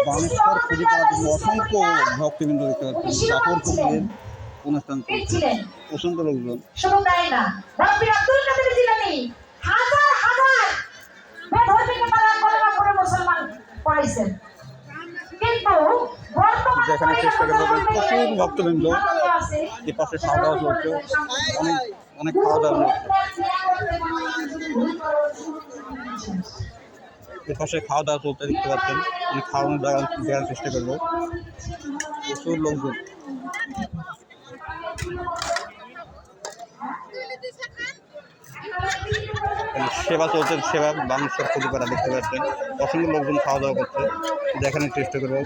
বানেশ্বর খুঁজিপাড়াতে অসংখ্য ভক্তবৃন্দ দেখতে পাচ্ছেন কাপড় কুমিরের অনুষ্ঠান চলছে, প্রচন্ড লোকজন। শুধু তাই না, রব্বি আব্দুল কাদের জিলানী হাজার হাজার বেধর্মীকে তারা কলেমা পড়ে মুসলমান করেছেন, কিন্তু যেখানে চেষ্টা করবেন প্রচুর ভক্তবৃন্দ, এ পাশে খাওয়া দাওয়া চলছে, অনেক অনেক খাওয়া দাওয়া চলছে, এ পাশে খাওয়া দাওয়া চলতে দেখতে পাচ্ছেন। আমি খাওয়ানোর দেওয়ার চেষ্টা করবো, প্রচুর লোকজন। সেবা চলছে, সেবা বানেশ্বর খুঁজিপাড়া দেখতে পাচ্ছেন, অসংখ্য লোকজন খাওয়া দাওয়া করছে, দেখানোর চেষ্টা করবো।